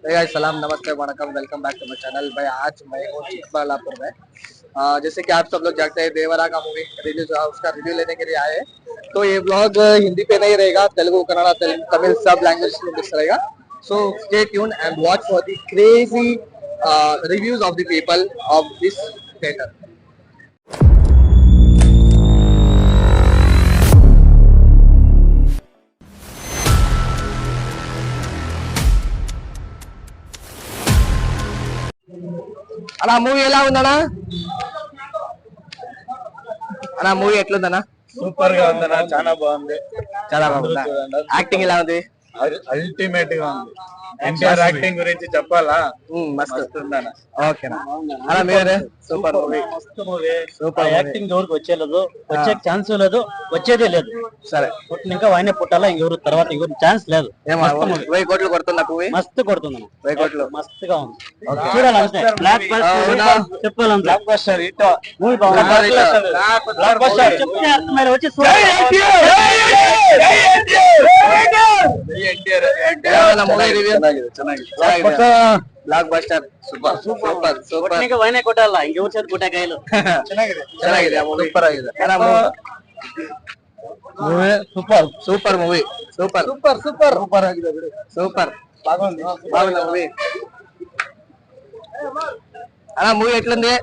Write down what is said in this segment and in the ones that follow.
सलाम नमस्ते वणकम welcome back to my channel. भाई आज मैं हूँ चिकबल्लापुर में। जैसे कि आप सब लोग जानते हैं देवरा का मूवी रिलीज हुआ, उसका रिव्यू लेने के लिए आए हैं। तो ये ब्लॉग हिंदी पे नहीं रहेगा, तेलुगु कन्नड़ा तमिल सब लैंग्वेज में मिक्स रहेगा। So stay tune and watch for the crazy reviews of the people of this theatre. అలా మూవీ ఎలా ఉందన్నా? అలా మూవీ ఎట్లుందన్నా? సూపర్ గా ఉందన్నా, చాలా బాగుంది. చాలా బాగుందా? యాక్టింగ్ ఎలా ఉంది? అల్టిమేట్ గా ఉంది. ఎన్టీఆర్ యాక్టింగ్ గురించి చెప్పాలా? మస్తు ఉందన్నా. ఓకేనా? అలా మీరే సూపర్ మూవీ. సూపర్ యాక్టింగ్ ఎవరికి వచ్చేలేదు, వచ్చే ఛాన్స్ లేదు, వచ్చేదే లేదు. సరే ఇంకా వాయినే పుట్టాలా, ఇంకెవరు తర్వాత ఇంకెవరు ఛాన్స్ లేదు. 1000 కోట్లు కొడుతుందా మూవీ? మస్తు కొడుతుంది, 1000 కోట్లు మస్తుగా ఉంది. చూడాలంటే బ్లాక్ బస్టర్ చెప్పాలంటే బ్లాక్ బస్టర్ హిట్ మూవీ బాగుంది. బ్లాక్ బస్టర్ చెప్తే అర్థమైనా వచ్చి blockbuster super super super ವೈನೆ ಕೊಟ್ಟಲ್ಲ, ಇಂకెవరు చేతి గుట్టకాయలు. ಚೆನ್ನಾಗಿದೆ ಸೂಪರ್ ಆಗಿದೆ super super movie super super super super ಆಗಿದೆ ಬಿಡು ಸೂಪರ್ ಬಾಗುಂది ಮೂವಿ. ಅಣ್ಣ ಮೂವಿ ಎಟ್ಲಂದೆ?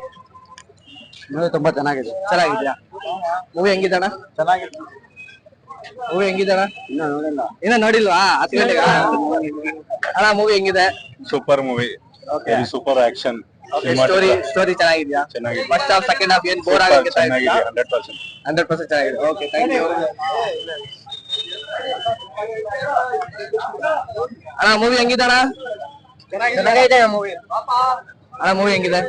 ಮೂವಿ ತುಂಬಾ ಚೆನ್ನಾಗಿದೆ. ಚೆನ್ನಾಗಿದ್ಯಾ ಮೂವಿ? ಹೆಂಗಿದೆ ಅಣ್ಣ? ಚೆನ್ನಾಗಿದೆ ಮೂವಿ ಹೆಂಗಿದೆ ಅಣ್ಣ? ಇನ್ನ ನೋಡಿಲ್ವಾ? 10 ಗಂಟೆಗೆ ಅಣ್ಣ ಮೂವಿ ಹೆಂಗಿದೆ? Super movie, okay super action. Story ಚೆನ್ನಾಗಿದ್ಯಾ? ಚೆನ್ನಾಗಿದೆ. ಫಸ್ಟ್ ಹಾಫ್ ಸೆಕೆಂಡ್ ಹಾಫ್ ಏನ್ ಬೋರ್ ಆಗಕ್ಕೆ ಚೆನ್ನಾಗಿದೆ. 100% ಚೆನ್ನಾಗಿದೆ. ಓಕೆ ಥ್ಯಾಂಕ್ ಯು ಅಣ್ಣ. ಮೂವಿ ಹೆಂಗಿದೆ ಅಣ್ಣ? ಚೆನ್ನಾಗಿದೆ ಮೂವಿ. ಅಣ್ಣ ಮೂವಿ ಹೆಂಗಿದೆ?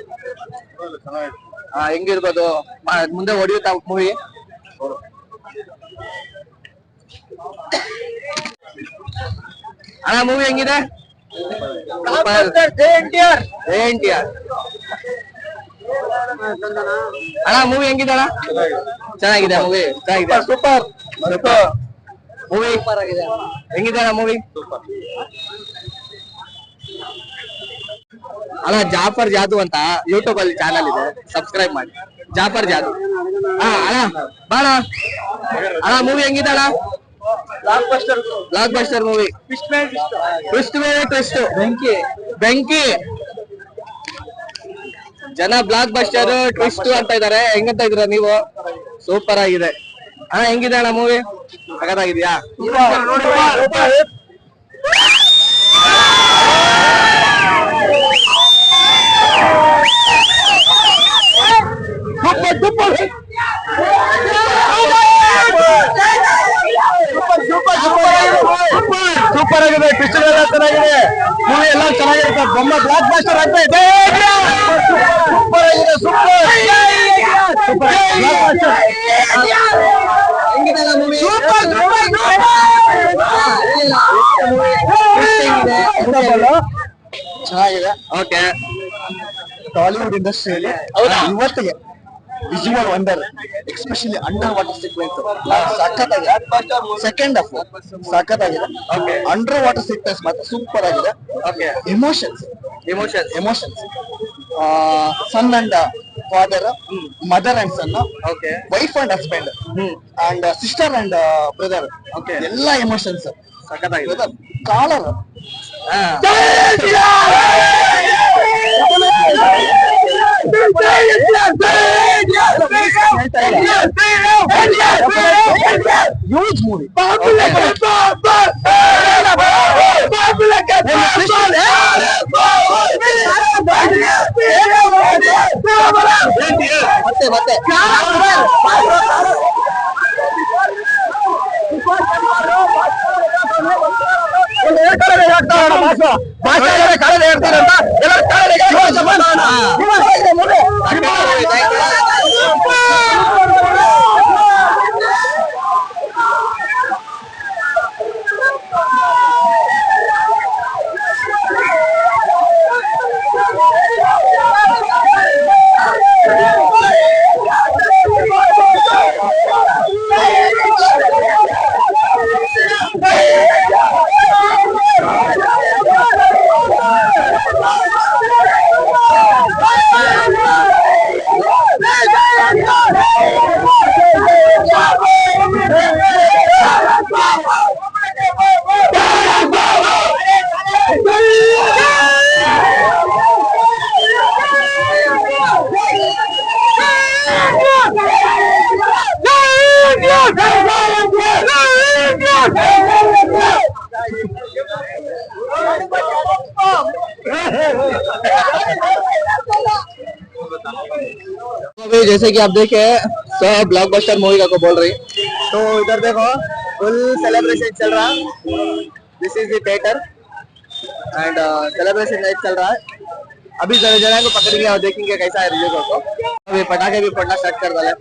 ಹೆಂಗಿರ್ಬೋದು ಮುಂದೆ ಹೊಡಿಯುತ್ತಾ ಮೂವಿ? ಅಣ್ಣ ಮೂವಿ ಹೆಂಗಿದೆ? ಅಣ್ಣ ಮೂವಿ ಹೆಂಗಿದೆ ಅಣ್ಣ? ಚೆನ್ನಾಗಿದೆ ಮೂವಿ, ಚೆನ್ನಾಗಿದೆ ಸೂಪರ್ ಸೂಪರ್ ಮೂವಿ ಆಗಿದೆ. ಹೆಂಗಿದೆ ಅಣ್ಣ ಮೂವಿ? ಅಣ್ಣ ಜಾಫರ್ ಜಾದು ಅಂತ ಯೂಟ್ಯೂಬ್ ಅಲ್ಲಿ ಚಾನಲ್ ಇದೆ, ಸಬ್ಸ್ಕ್ರೈಬ್ ಮಾಡಿ. ಜಾಫರ್ ಜಾದು. ಅಣ್ಣ ಬಾಣ ಅಣ್ಣ ಮೂವಿ ಹೆಂಗಿದೆ ಅಣ್ಣ? Blockbuster movie. ಟ್ವಿಸ್ಟ್ ಮೇಲೆ ಟ್ವಿಸ್ಟ್, ಬೆಂಕಿ ಬೆಂಕಿ. ಜನ ಬ್ಲಾಕ್ ಬಸ್ಟರ್ ಟ್ವಿಸ್ಟ್ ಅಂತ ಇದಾರೆ. ಹೆಂಗಂತ ಇದ್ರ ನೀವು? ಸೂಪರ್ ಆಗಿದೆ ಅಣ್ಣ. ಹೆಂಗಿದೆ ಅಣ್ಣ ಮೂವಿ? ಸಖತ್ತಾಗಿದ್ಯಾ? ಸೂಪರ್ ಆಗಿದೆ, ಪಿಕ್ಚರ್ ಎಲ್ಲ ಚೆನ್ನಾಗಿದೆ, ಮೂವಿ ಎಲ್ಲ ಚೆನ್ನಾಗಿರುತ್ತೆ. ಬೊಮ್ಮ ಬ್ಲಾಕ್ ಬಸ್ಟರ್ ಅಂತ ಇದೆ. ಸೂಪರ್ ಆಗಿದೆ, ಸೂಪರ್ ಚೆನ್ನಾಗಿದೆ. ಓಕೆ, ಟಾಲಿವುಡ್ ಇಂಡಸ್ಟ್ರಿಯಲ್ಲಿ ಇವತ್ತಿಗೆ visual wonder, especially underwater sequence ಸಖತ್ತಾಗಿದೆ. ಸೆಕೆಂಡ್ ಹಾಫ್ ಸಖತ್ತಾಗಿದೆ. ಅಂಡರ್ ವಾಟರ್ ಸೀಕ್ವೆನ್ಸ್ ಮಾತ್ರ ಸೂಪರ್ ಆಗಿದೆ. Emotions son and father, mother and son, wife and husband and sister and brother, ಎಲ್ಲ ಎಮೋಷನ್ಸ್ ಸಖತ್ತಾಗಿದೆ. Collar huge movie. ಮತ್ತೆ अभी जैसे कि आप देखे सब ब्लॉकबस्टर मूवी का को बोल रही, तो इधर देखो फुल सेलिब्रेशन चल रहा। This is the theatre and celebration night चल रहा है। अभी जरा जरा को पकड़ेंगे और देखेंगे कैसा है रिव्यू को। अभी पटाखे भी पड़ना स्टार्ट कर डाले।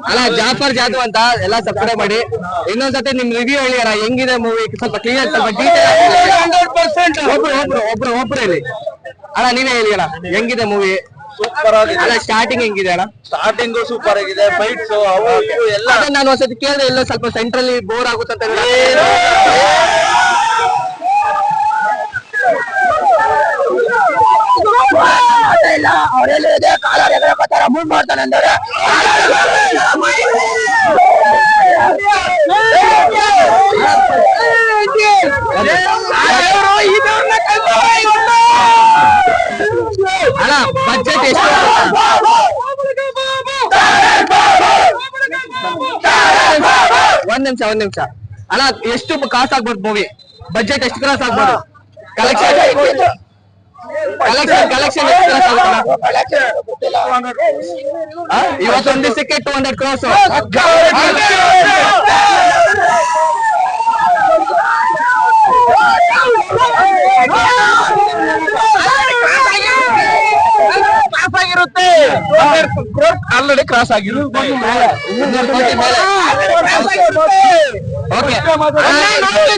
ಅಲ್ಲ ಜಾಫರ್ ಜಾದು ಅಂತ ಎಲ್ಲ ಸಬ್ಸ್ಕ್ರೈಬ್ ಮಾಡಿ. ಇನ್ನೊಂದ್ಸತಿ ನಿಮ್ ರಿವ್ಯೂ ಹೇಳಿ ಅಣ್ಣ, ಹೆಂಗಿದೆ ಮೂವಿ ಸ್ವಲ್ಪ ಕ್ಲಿಯರ್, ಸ್ವಲ್ಪ ಡೀಟೇಲ್. ಒಬ್ರು ಹೇಳಿ ಅಣ್ಣ, ನೀವೇ ಹೇಳಿ ಅಣ್ಣ ಹೆಂಗಿದೆ ಮೂವಿ. ಸೂಪರ್ ಆಗಿದೆ ಅಲ್ಲ ಸ್ಟಾರ್ಟಿಂಗ್ ಹೆಂಗಿದೆ ಅಣ್ಣ? ಸ್ಟಾರ್ಟಿಂಗ್ ಸೂಪರ್ ಆಗಿದೆ, ಫೈಟ್ಸ್ ಅವು ಇವು ಎಲ್ಲ. ನಾನು ಒಂದ್ಸತಿ ಕೇಳಿದೆ ಎಲ್ಲ ಸ್ವಲ್ಪ ಸೆಂಟ್ರಲ್ಲಿ ಬೋರ್ ಆಗುತ್ತೆ ಅಂತ. ಮಾಡ್ತಾನೆ ಅಂದರೆ ಅಣ್ಣ ಬಜೆಟ್ ಎಷ್ಟು? ಒಂದ್ ನಿಮಿಷ ಅಣ್ಣ, ಎಷ್ಟು ಕಾಸ್ಟ್ ಆಗ್ಬೋದು ಮೂವಿ? ಬಜೆಟ್ ಎಷ್ಟು ಕ್ರಾಸ್ ಆಗ್ಬೋದು? ಕಲೆಕ್ಷನ್ ಇವತ್ತೊಂದು ದಿವಸಕ್ಕೆ 200 crores. ಆಗಿರುತ್ತೆ, ಆಲ್ರೆಡಿ ಕ್ರಾಸ್ ಆಗಿರುತ್ತೆ.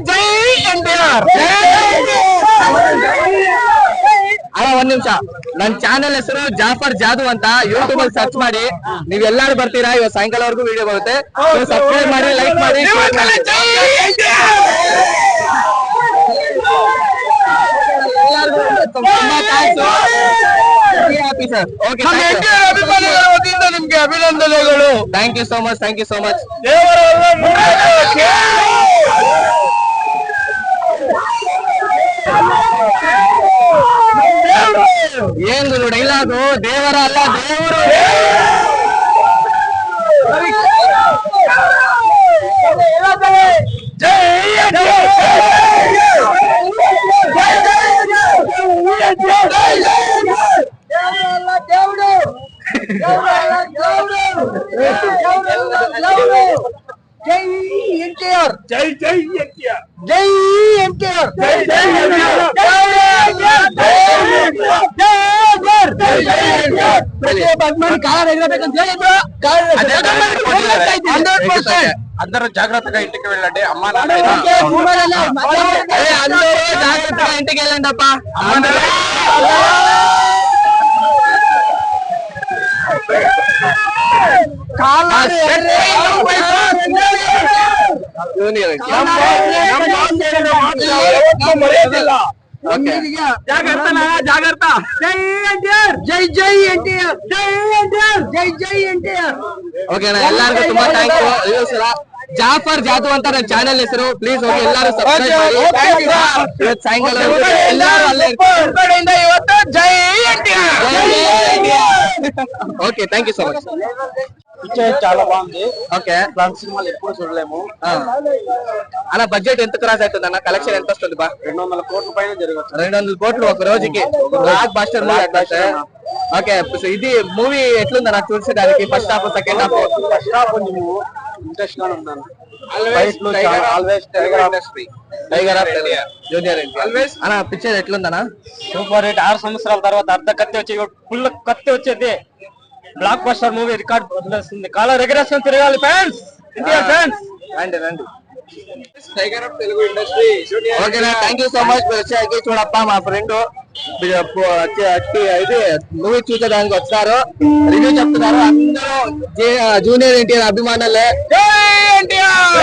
ಜೈ ಎನ್ಟಿಆರ್. ಅಣ್ಣ ಒಂದ್ ನಿಮಿಷ, ನನ್ ಚಾನೆಲ್ ಹೆಸರು ಜಾಫರ್ ಜಾದು ಅಂತ, ಯೂಟ್ಯೂಬ್ ಅಲ್ಲಿ ಸರ್ಚ್ ಮಾಡಿ, ನೀವ್ ಎಲ್ಲಾರು ಬರ್ತೀರಾ. ಇವತ್ತು ಸಾಯಂಕಾಲವರೆಗೂ ವಿಡಿಯೋ ಬರುತ್ತೆ. ಸಬ್ಸ್ಕ್ರೈಬ್ ಮಾಡಿ, ಲೈಕ್ ಮಾಡಿ. ನಿಮ್ಗೆ ಅಭಿನಂದನೆಗಳು. Thank you so much. ಏನು ಡೈಲಾಗು, ದೇವರ ಅಲ್ಲ ದೇವರು. ಜೈ ಎನ್ಟಿಆರ್, ಜೈ ಜೈ ಎನ್ಟಿಆರ್, ಜೈ ಎನ್ಟಿಆರ್, అందరూ జాగ్రత్తగా ఇంటికి వెళ్ళండి. అమ్మా అందరూ జాగ్రత్తగా ఇంటికి వెళ్ళండి అప్ప. ఓకే జాగ్రత్త జాగ్రత్త. జై ఎన్టీఆర్, జై జై ఎన్టీఆర్, జై ఎన్టీఆర్, జై జై ఎన్టీఆರ್. ಓಕೆನಾ ಎಲ್ಲರಿಗೂ ತುಂಬಾ ಥ್ಯಾಂಕ್ ಯು. ಇದು ಸಲ ಜಾಫರ್ ಜಾದು ಅಂತ ನನ್ನ ಚಾನೆಲ್ ಹೆಸರು. ಪ್ಲೀಸ್ ಹೋಗಿ ಎಲ್ಲರೂ ಸಬ್ಸ್ಕ್ರೈಬ್ ಮಾಡಿ. ಇವತ್ತು ಸಾಯಂಕಾಲ ಎಲ್ಲರೂ ಅಲ್ಲೇ ಕಡೆಯಿಂದ ಇವತ್ತು ಜೈ NTR. Okay thank you so much. Picture చాలా బాగుంది. ఓకే ఇలాంటి సినిమాలు ఎప్పుడు చూడలేము. అలా బడ్జెట్ ఎంత క్రాస్ అవుతుంది అన్న? కలెక్షన్ ఎంత వస్తుంది బా? 200 కోట్ల పైన జరగచ్చు. 200 కోట్లు ఒక రోజుకి. బ్లాక్ బస్టర్ మూవీ అంటే. ఓకే ఇది మూవీ ఎట్లుంది నాకు చూసేదానికి? First half second half? First half కొంచెం ఇంట్రెస్ట్ గా ఉన్నాను. Always tiger industry, tiger of junior NTR అన్న. పిక్చర్ ఎట్లుందన్నా? Super hit. 6 సంవత్సరాల తర్వాత అర్ధ కత్తి వచ్చి ఫుల్ కత్తి వచ్చేది. బ్లాక్ బస్టర్ మూవీ రికార్డ్ వదిలేస్తుంది. కాలర్ ఎగరేసుకొని తిరగాలి ఫ్యాన్స్, ఇండియా ఫ్యాన్స్. రండి రండి. Tiger of Telugu industry. ఓకేనా థ్యాంక్ యూ సో మచ్. మీరు వచ్చాక చూడప్ప మా ఫ్రెండ్ ఇది మూవీ చూసేదానికి వచ్చారు, రివ్యూ చెప్తున్నారు. అందరూ జూనియర్ ఎన్టీఆర్ అభిమానులే. జై ఎన్టీఆర్.